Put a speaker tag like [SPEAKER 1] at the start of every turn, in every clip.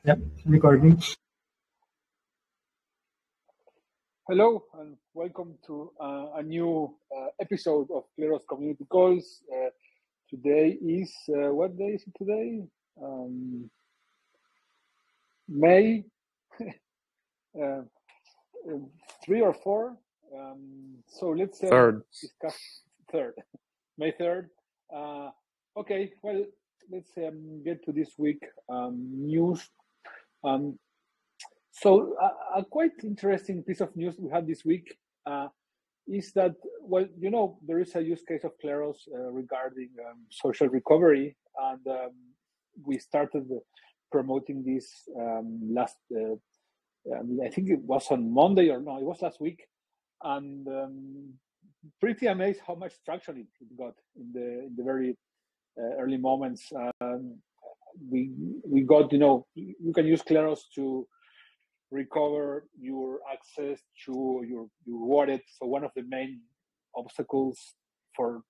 [SPEAKER 1] Yep, recording.
[SPEAKER 2] Hello and welcome to a new episode of Kleros Community Calls. Today is, what day is it today? May 3 or 4. So let's discuss third, May 3rd. Okay, well, let's get to this week news. So a quite interesting piece of news we had this week is that, well, there is a use case of Kleros regarding social recovery, and we started promoting this last, I think it was on Monday, or no, it was last week, and pretty amazed how much traction it got in the very early moments. We got, you can use Kleros to recover your access to your wallet. So one of the main obstacles for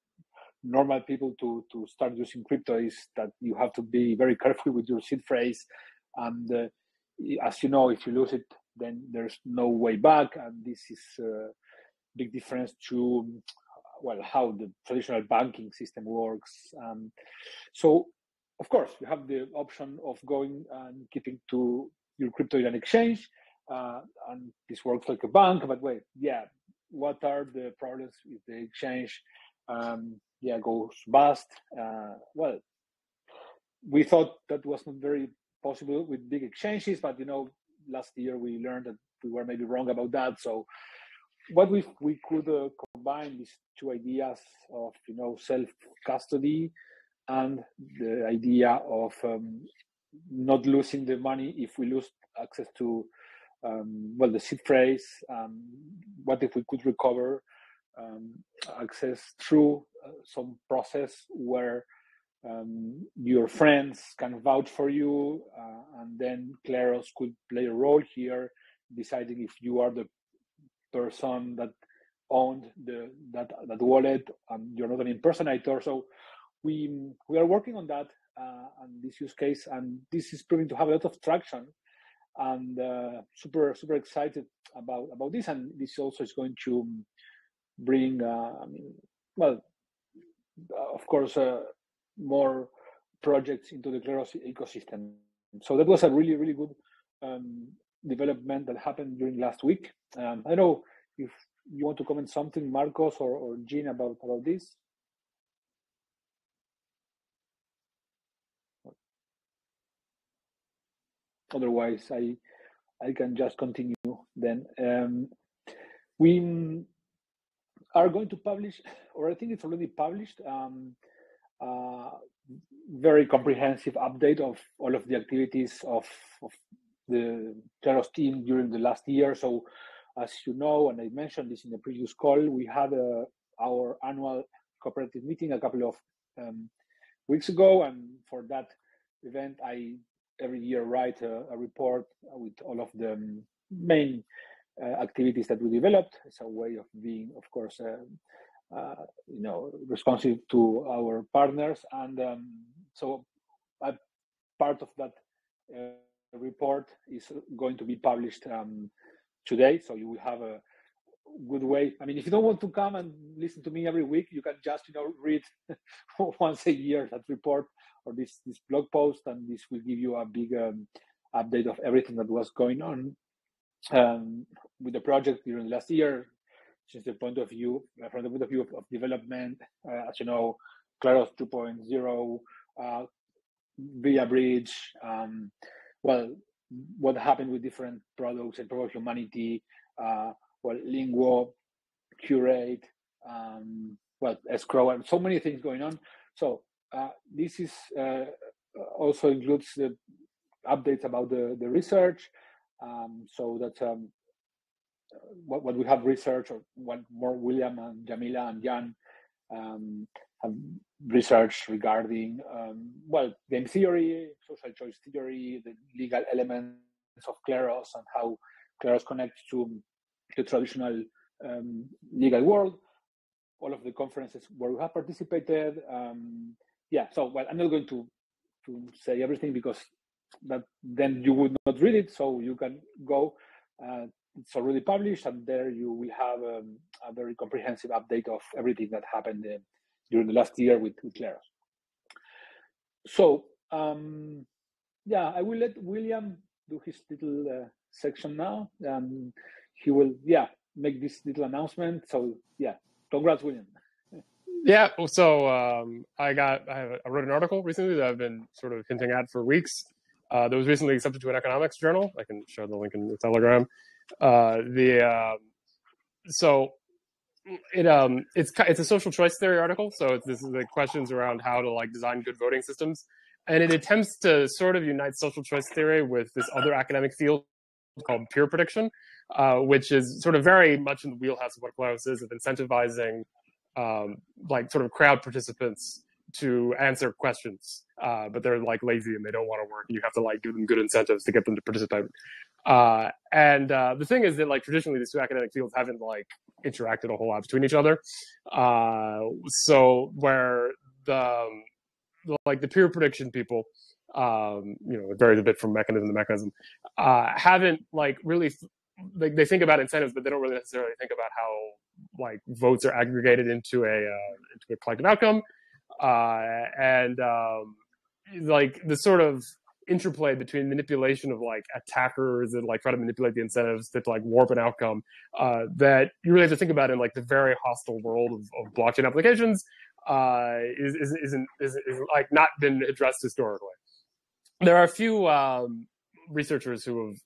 [SPEAKER 2] normal people to start using crypto is that you have to be very careful with your seed phrase. And as you know, if you lose it, then there's no way back. And this is a big difference to, well, how the traditional banking system works. So, of course, you have the option of going and keeping to your crypto in an exchange, and this works like a bank. But wait, what are the problems if the exchange goes bust? Well, we thought that was not very possible with big exchanges, but last year we learned that we were maybe wrong about that. So what we could combine these two ideas of self-custody and the idea of not losing the money if we lose access to the seed phrase. What if we could recover access through some process where your friends can vouch for you, and then Kleros could play a role here, deciding if you are the person that owned that wallet and you're not an impersonator. So we are working on that and this use case, and this is proving to have a lot of traction, and super excited about this. And this also is going to bring of course more projects into the Kleros ecosystem. So that was a really good development that happened during last week. I don't know if you want to comment something, Marcos or Jean, about this. Otherwise, I can just continue then. We are going to publish, or I think it's already published, very comprehensive update of all of the activities of the Kleros team during the last year. So, as you know, and I mentioned this in the previous call, we had our annual cooperative meeting a couple of weeks ago, and for that event, I every year write a report with all of the main activities that we developed. It's a way of being, of course, responsive to our partners, and so a part of that report is going to be published today. So you will have a good way. I mean, if you don't want to come and listen to me every week, you can just read once a year that report or this blog post, and this will give you a big update of everything that was going on with the project during the last year, since the point of view, from the point of view of development. As you know, Kleros 2.0, via bridge, what happened with different products and Proof of Humanity, Linguo, Curate, escrow, and so many things going on. So this is also includes the updates about the research. So that what we have researched, or what more William and Jamila and Jan have researched regarding game theory, social choice theory, the legal elements of Kleros, and how Kleros connects to the traditional legal world. All of the conferences where we have participated. So I'm not going to say everything, because that then you would not read it. So you can go. It's already published, and there you will have a very comprehensive update of everything that happened during the last year with Kleros. So yeah, I will let William do his little section now. He will make this little announcement. So yeah, congrats, William.
[SPEAKER 1] Yeah, so I wrote an article recently that I've been sort of hinting at for weeks. That was recently accepted to an economics journal. I can share the link in the Telegram. It's a social choice theory article. So this is the questions around how to like design good voting systems, and it attempts to sort of unite social choice theory with this other academic field called peer prediction, which is sort of very much in the wheelhouse of what Kleros is, of incentivizing like sort of crowd participants to answer questions, but they're like lazy and they don't want to work, and you have to like give them good incentives to get them to participate. The thing is that like traditionally these two academic fields haven't like interacted a whole lot between each other. So where the peer prediction people, it varies a bit from mechanism to mechanism, haven't like really they think about incentives, but they don't really necessarily think about how like votes are aggregated into a collective outcome, like the sort of interplay between manipulation of like attackers and like try to manipulate the incentives to like warp an outcome that you really have to think about in like the very hostile world of blockchain applications isn't like not been addressed historically. There are a few researchers who have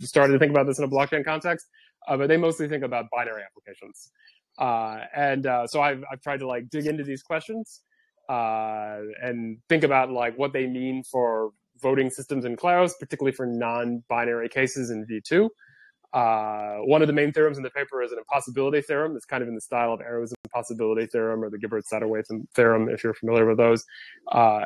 [SPEAKER 1] started to think about this in a blockchain context, but they mostly think about binary applications. So I've tried to like dig into these questions and think about like what they mean for voting systems in Kleros, particularly for non-binary cases in V2. One of the main theorems in the paper is an impossibility theorem. It's kind of in the style of Arrow's impossibility theorem or the Gibbard-Satterthwaite theorem, if you're familiar with those.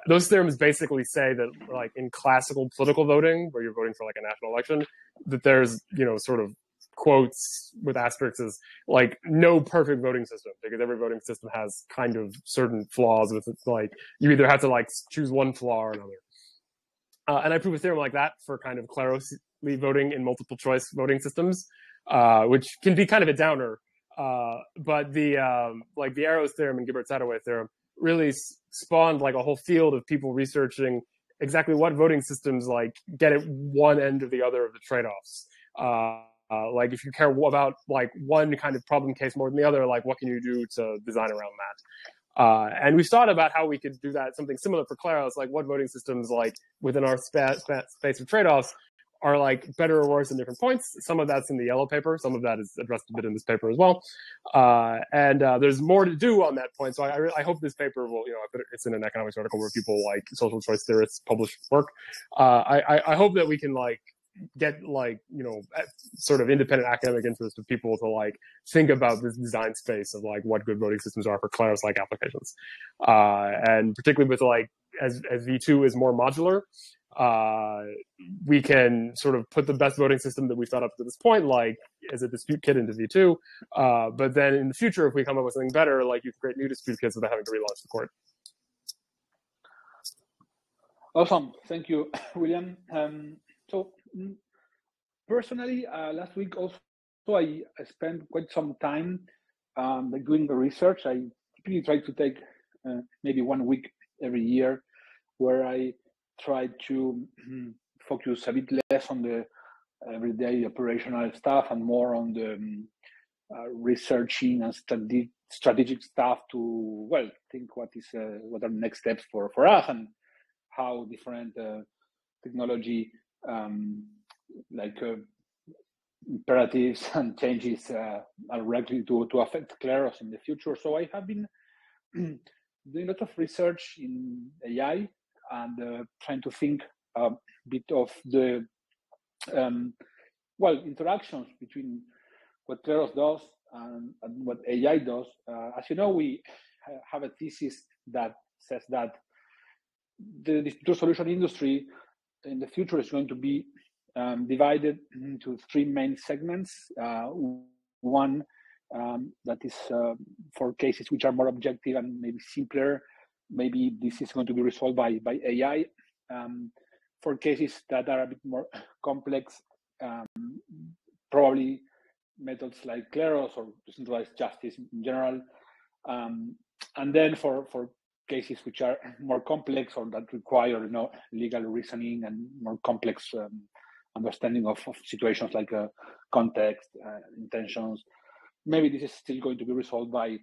[SPEAKER 1] Those theorems basically say that, like in classical political voting, where you're voting for like a national election, that there's, sort of quotes with asterisks is like no perfect voting system, because every voting system has kind of certain flaws with it. Like you either have to like choose one flaw or another. And I prove a theorem like that for kind of Kleros voting in multiple choice voting systems, which can be kind of a downer. But the Arrow's theorem and Gibbard-Satterthwaite theorem really spawned like a whole field of people researching exactly what voting systems like get at one end or the other of the trade-offs. Like if you care about like one kind of problem case more than the other, like what can you do to design around that? And we've thought about how we could do that, something similar for Kleros, like what voting systems like within our space of trade-offs are like better or worse in different points. Some of that's in the yellow paper. Some of that is addressed a bit in this paper as well. There's more to do on that point. So I hope this paper will, it's in an economics article where people like social choice theorists publish work. I hope that we can like get like, sort of independent academic interest of people to like think about this design space of like what good voting systems are for Kleros like applications. And particularly with like, as V2 is more modular, we can sort of put the best voting system that we've thought up to this point, like as a dispute kit into V2. But then in the future, if we come up with something better, like you can create new dispute kits without having to relaunch the court.
[SPEAKER 2] Awesome. Thank you, William. So personally, last week also I spent quite some time doing the research. I typically try to take maybe 1 week every year where I try to focus a bit less on the everyday operational stuff and more on the researching and strategic stuff to, think what are the next steps for us and how different technology imperatives and changes are likely to affect Kleros in the future. So I have been doing a lot of research in AI and trying to think a bit of the interactions between what Kleros does and what AI does. As you know, we have a thesis that says that the distributed solution industry in the future is going to be divided into 3 main segments. One that is for cases which are more objective and maybe simpler. Maybe this is going to be resolved by AI. for cases that are a bit more complex, probably methods like Kleros or decentralized justice in general. And then for cases which are more complex or that require legal reasoning and more complex understanding of situations like context, intentions, maybe this is still going to be resolved by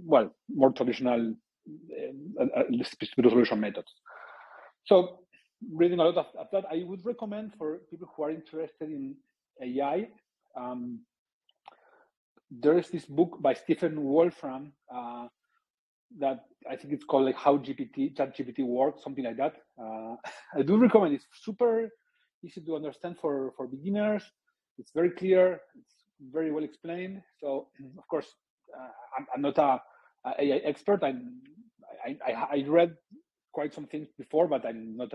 [SPEAKER 2] more traditional dispute resolution methods. So reading a lot of that, I would recommend for people who are interested in AI. There is this book by Stephen Wolfram that I think it's called like How ChatGPT Works, something like that. I do recommend it. It's super easy to understand for beginners. It's very clear. It's very well explained. So of course, I'm not a AI expert. I read quite some things before, but I'm not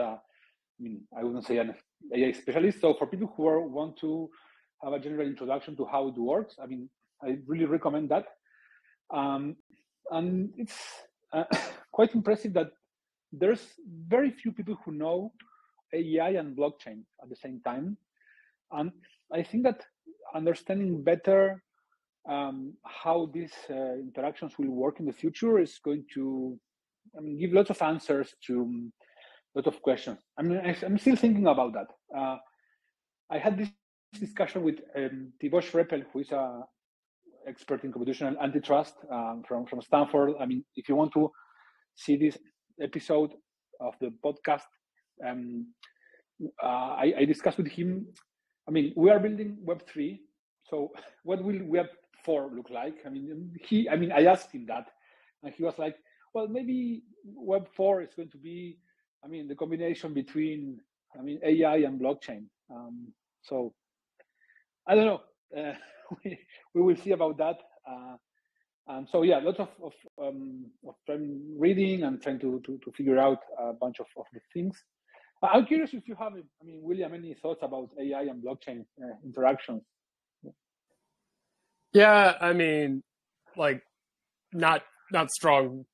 [SPEAKER 2] I wouldn't say an AI specialist. So for people who want to have a general introduction to how it works, I really recommend that. And it's quite impressive that there's very few people who know AI and blockchain at the same time. And I think that understanding better how these interactions will work in the future is going to give lots of answers to a lot of questions. I'm still thinking about that. I had this discussion with Thibaut Schreppel, who is an expert in computational antitrust from Stanford. If you want to see this episode of the podcast, I discussed with him. We are building Web3. So what will Web4 look like? I asked him that, and he was like, well, maybe Web4 is going to be, the combination between, AI and blockchain. So I don't know. We will see about that. And so, yeah, lots of reading and trying to figure out a bunch of the things. I'm curious if you have, William, any thoughts about AI and blockchain interactions?
[SPEAKER 1] Yeah, not strong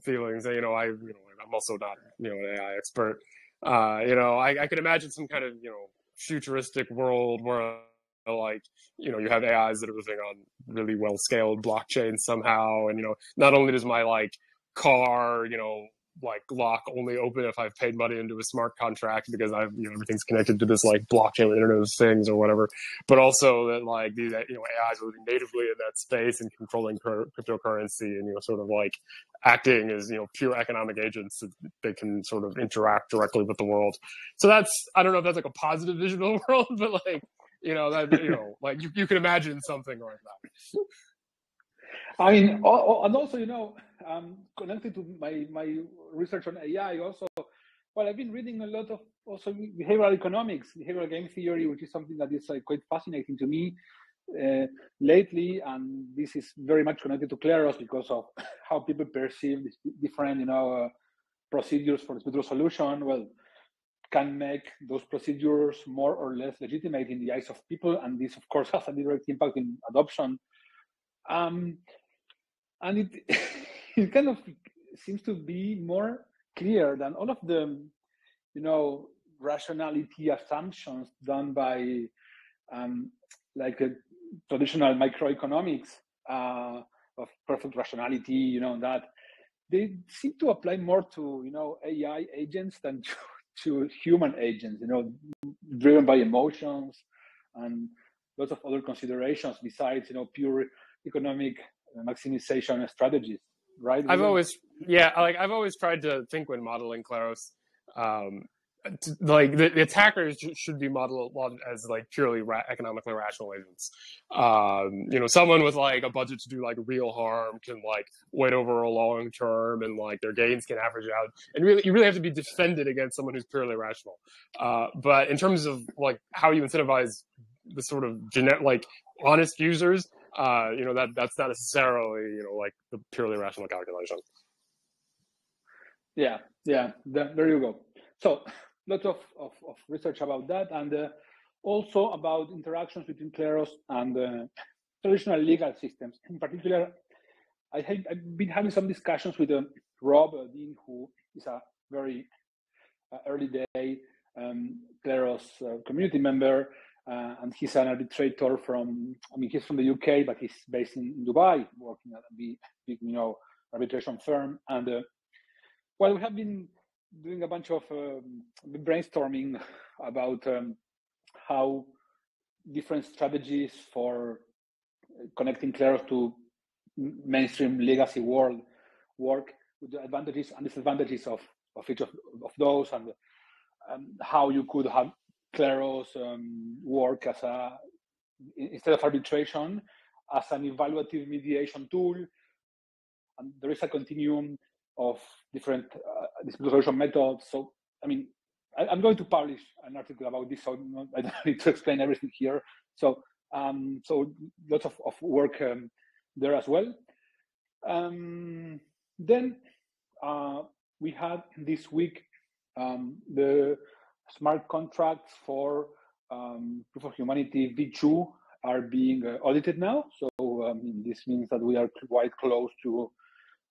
[SPEAKER 1] feelings. I'm also not an AI expert. I could imagine some kind of futuristic world where you have AIs that are living on really well scaled blockchains somehow, and not only does my car lock only open if I've paid money into a smart contract because I've everything's connected to this blockchain with Internet of Things or whatever, but also that these AIs are living natively in that space and controlling cryptocurrency and sort of acting as pure economic agents that they can sort of interact directly with the world. So that's, I don't know if that's a positive vision of the world, but you can imagine something like that.
[SPEAKER 2] And also, connected to my research on AI also, I've been reading a lot of also behavioral economics, behavioral game theory, which is something that is quite fascinating to me lately. And this is very much connected to Kleros because of how people perceive these different, procedures for dispute resolution. Well, can make those procedures more or less legitimate in the eyes of people. And this, of course, has a direct impact in adoption. And it kind of seems to be more clear than all of the, rationality assumptions done by traditional microeconomics of perfect rationality, that they seem to apply more to, AI agents than to human agents, driven by emotions and lots of other considerations besides, pure economic maximization strategies, right?
[SPEAKER 1] I've always tried to think when modeling Kleros, the attackers should be modeled as purely economically rational agents. Someone with a budget to do real harm can wait over a long term, and their gains can average out. And you really have to be defended against someone who's purely rational. But in terms of how you incentivize the sort of honest users, that's not necessarily the purely rational calculation.
[SPEAKER 2] Yeah, there you go. So lots of research about that, and also about interactions between Kleros and traditional legal systems. In particular, I've been having some discussions with Rob Dean, who is a very early day Kleros community member, and he's an arbitrator he's from the UK, but he's based in Dubai, working at a big arbitration firm. And we have been doing a bunch of brainstorming about how different strategies for connecting Kleros to mainstream legacy world work, with the advantages and disadvantages of each of those, and how you could have Kleros work as instead of arbitration, as an evaluative mediation tool. And there is a continuum of different dispute resolution methods. So, I'm going to publish an article about this, so I don't need to explain everything here. So, lots of work there as well. Then we had this week the smart contracts for proof of humanity V2 are being audited now. So this means that we are quite close to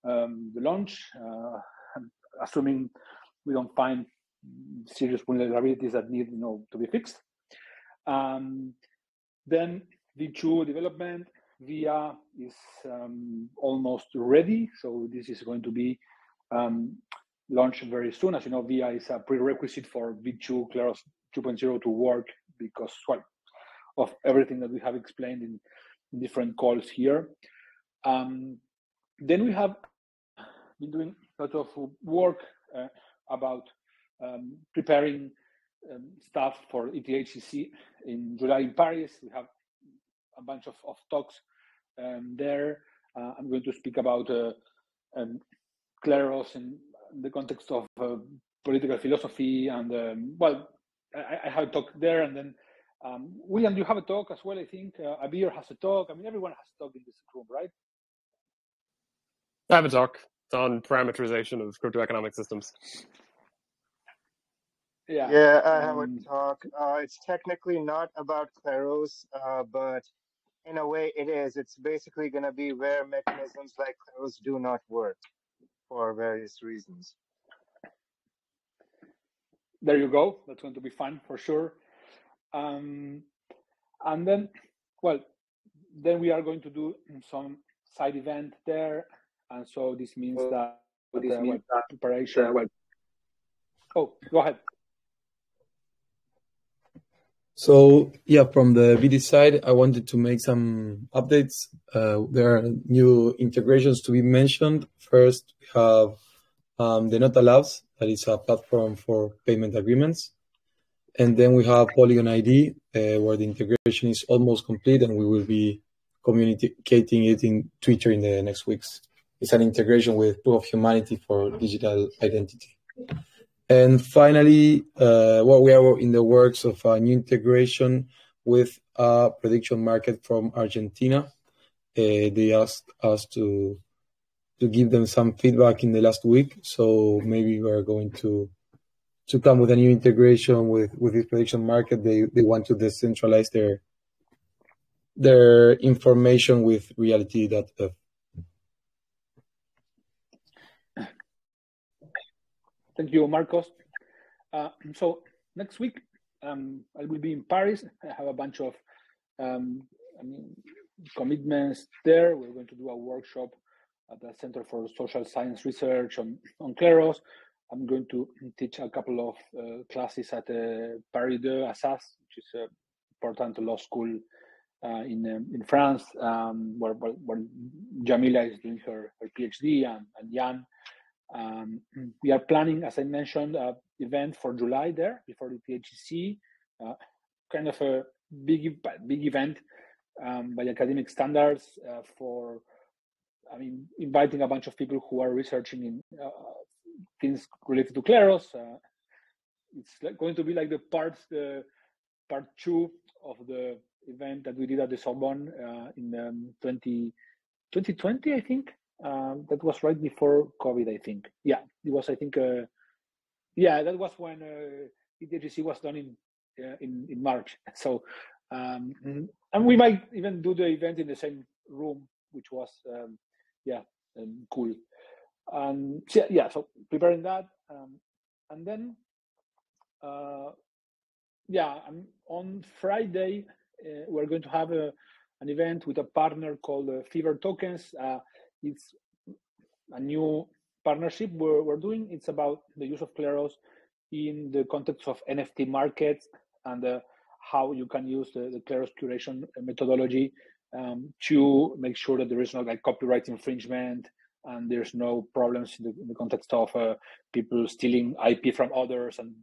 [SPEAKER 2] the launch, assuming we don't find serious vulnerabilities that need to be fixed. Then V2 development, VIA is almost ready. So this is going to be launched very soon. As you know, VIA is a prerequisite for V2 Kleros 2.0 to work because of everything that we have explained in different calls here. Then we have been doing a lot of work about preparing stuff for ETHCC in July in Paris. We have a bunch of talks there. I'm going to speak about Kleros in the context of political philosophy, and I have a talk there, and then William, you have a talk as well, I think. Abir has a talk. Everyone has a talk in this room, right?
[SPEAKER 1] I have a talk. It's on parameterization of cryptoeconomic systems.
[SPEAKER 3] Yeah, I have a talk. It's technically not about Kleros, but in a way it is. It's basically going to be where mechanisms like Kleros do not work for various reasons.
[SPEAKER 2] There you go. That's going to be fun for sure. And then, then we are going to do some side event there. And so this means that preparation. Oh, go ahead.
[SPEAKER 4] So yeah, from the VD side, I wanted to make some updates. There are new integrations to be mentioned. First, we have the Nota Labs, that is a platform for payment agreements. And then we have Polygon ID, where the integration is almost complete, and we will be communicating it in Twitter in the next weeks. It's an integration with Proof of Humanity for digital identity. And finally, we are in the works of a new integration with a prediction market from Argentina. They asked us to give them some feedback in the last week. So maybe we're going to come with a new integration with this prediction market. They want to decentralize their information with reality.f.
[SPEAKER 2] Thank you, Marcos. So next week, I will be in Paris. I have a bunch of commitments there. We're going to do a workshop at the Center for Social Science Research on Kleros. I'm going to teach a couple of classes at Paris 2 Assas, which is an important law school in France, where Jamila is doing her PhD, and Jan. We are planning, as I mentioned, an event for July there before the THC, kind of a big event by academic standards for, inviting a bunch of people who are researching in things related to Kleros. It's going to be like the part 2 of the event that we did at the Sorbonne in 2020, I think. That was right before COVID, I think. Yeah, it was, I think, that was when ETHC was done in March. So, and we might even do the event in the same room, which was, cool. And so preparing that, and then on Friday we're going to have an event with a partner called Fever Tokens. It's a new partnership we're doing. It's about the use of Kleros in the context of NFT markets and how you can use the Kleros curation methodology to make sure that there is no like copyright infringement and there's no problems in the context of people stealing IP from others and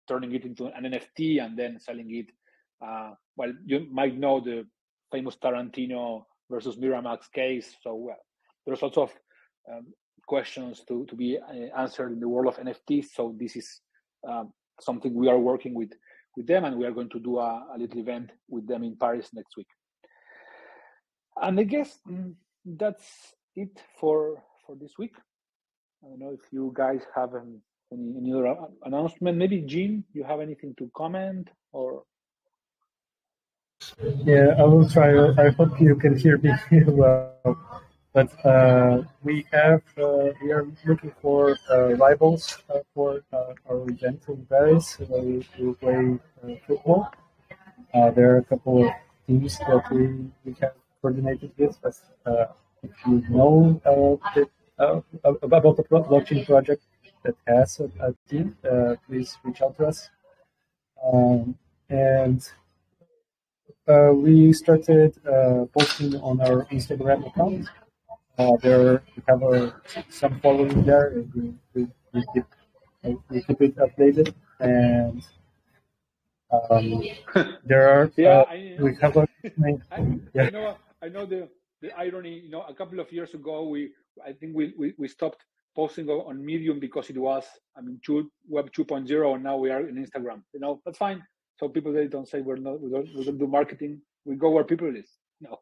[SPEAKER 2] turning it into an NFT and then selling it. Well, you might know the famous Tarantino versus Miramax case. So there's lots of questions to be answered in the world of NFTs. So this is something we are working with them, and we are going to do a little event with them in Paris next week. And I guess that's it for this week. I don't know if you guys have any other announcement. Maybe Jean, you have anything to comment or?
[SPEAKER 5] Yeah, I will try. I hope you can hear me well. But we are looking for rivals for our event in Paris. We will play football. There are a couple of teams that we have coordinated with. But if you know about the blockchain project that has a team, please reach out to us. And we started posting on our Instagram account. We have some following there. We keep it updated, and there are. We have a.
[SPEAKER 2] I know the irony. You know, a couple of years ago, I think we stopped posting on Medium because it was, Web 2.0, and now we are in Instagram. You know, that's fine. So people, they don't say we don't do marketing. We go where people is. No.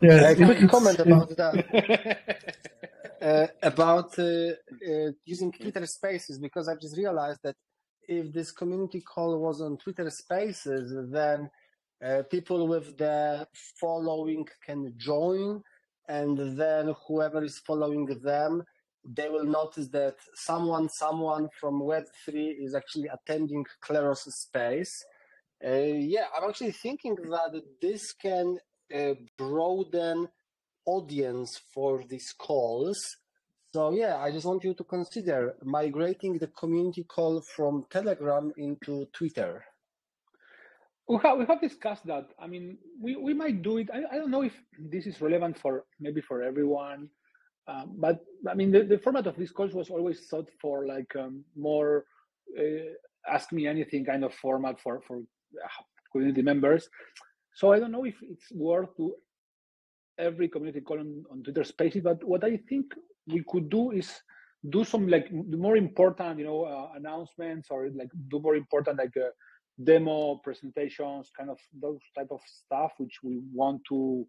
[SPEAKER 6] A quick comment about that. About using Twitter Spaces, because I just realized that if this community call was on Twitter Spaces, then people with the following can join, and then whoever is following them, they will notice that someone from Web3 is actually attending Kleros space. I'm actually thinking that this can broaden audience for these calls. So I just want you to consider migrating the community call from Telegram into Twitter.
[SPEAKER 2] We have discussed that. I mean, we might do it. I don't know if this is relevant for everyone, but I mean, the format of these calls was always thought for like more ask me anything kind of format for community members. So I don't know if it's worth to every community call on Twitter Spaces, but what I think we could do is do some like more important, announcements, or like do more important like demo presentations, kind of those type of stuff, which we want to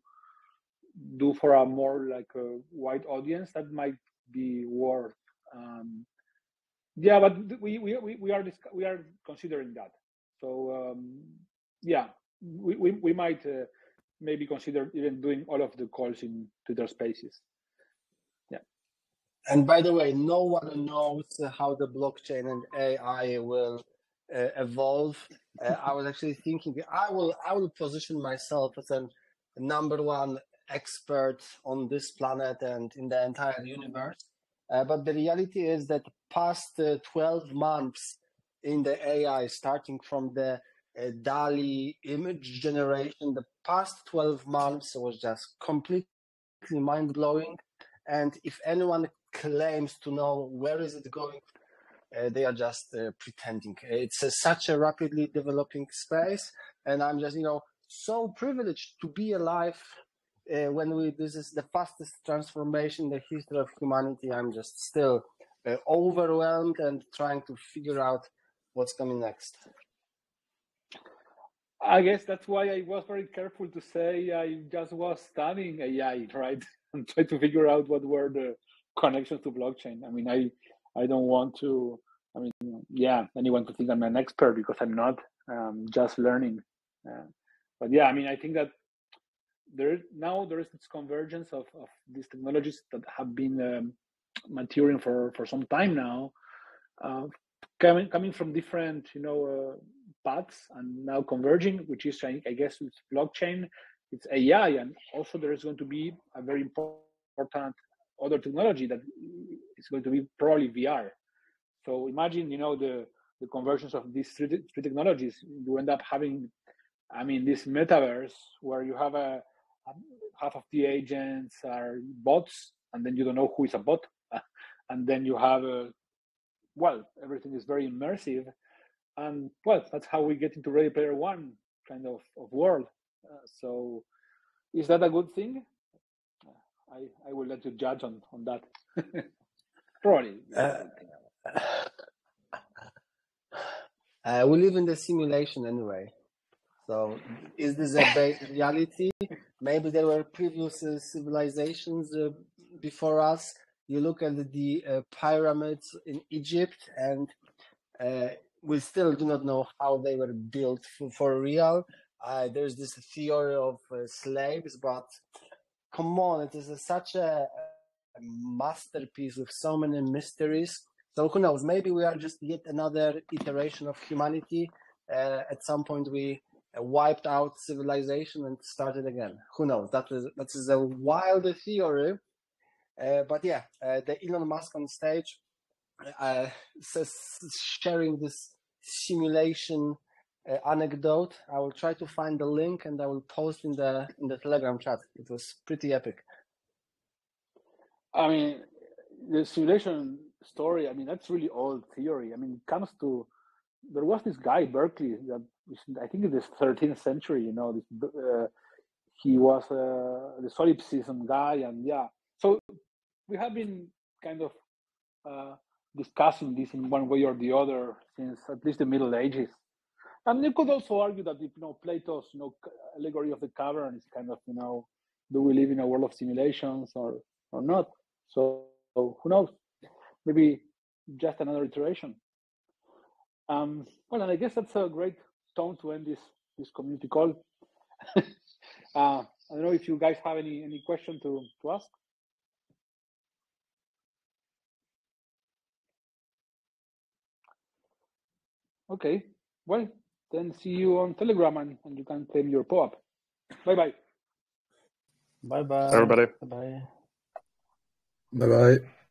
[SPEAKER 2] do for a more like a wide audience. That might be worth. But we are considering that. So we might maybe consider even doing all of the calls in Twitter Spaces. Yeah.
[SPEAKER 6] And by the way, no one knows how the blockchain and AI will evolve. I was actually thinking I will position myself as a number one expert on this planet and in the entire universe. But the reality is that past 12 months in the AI, starting from the DALI image generation, the past 12 months was just completely mind-blowing. And if anyone claims to know where is it going, they are just pretending. It's such a rapidly developing space, and I'm just so privileged to be alive when this is the fastest transformation in the history of humanity. I'm just still overwhelmed and trying to figure out what's coming next.
[SPEAKER 2] I guess that's why I was very careful to say I just was studying AI, right? And try to figure out what were the connections to blockchain. I mean, I don't want to, anyone to think I'm an expert, because I'm not, just learning. But I mean, I think that there is this convergence of these technologies that have been maturing for some time now, coming from different paths and now converging, which is, I guess, it's blockchain, it's AI, and also there is going to be a very important other technology that is going to be probably VR. So imagine, the conversions of these three technologies. You end up having, this metaverse where you have half of the agents are bots, and then you don't know who is a bot, and then you have everything is very immersive, and that's how we get into Ready Player One kind of world. So, is that a good thing? I will let you judge on that. Probably.
[SPEAKER 6] We live in the simulation anyway. So is this a base reality? Maybe there were previous civilizations before us. You look at the pyramids in Egypt, and we still do not know how they were built for real. There's this theory of slaves, but come on, it is such a masterpiece with so many mysteries. So who knows? Maybe we are just yet another iteration of humanity. At some point, we wiped out civilization and started again. Who knows? That is a wild theory. But yeah, the Elon Musk on stage sharing this simulation anecdote. I will try to find the link and I will post in the Telegram chat. It was pretty epic.
[SPEAKER 2] The simulation story, that's really old theory. It comes to, there was this guy, Berkeley, that I think in the 13th century, he was the solipsism guy, and so we have been kind of discussing this in one way or the other since at least the Middle Ages. And you could also argue that Plato's allegory of the cavern is kind of do we live in a world of simulations or not? So who knows? Maybe just another iteration. And I guess that's a great tone to end this community call. I don't know if you guys have any question to ask. Okay, then see you on Telegram and you can claim your POAP. Bye-bye.
[SPEAKER 5] Bye-bye.
[SPEAKER 1] Everybody.
[SPEAKER 5] Bye-bye.
[SPEAKER 4] Bye-bye.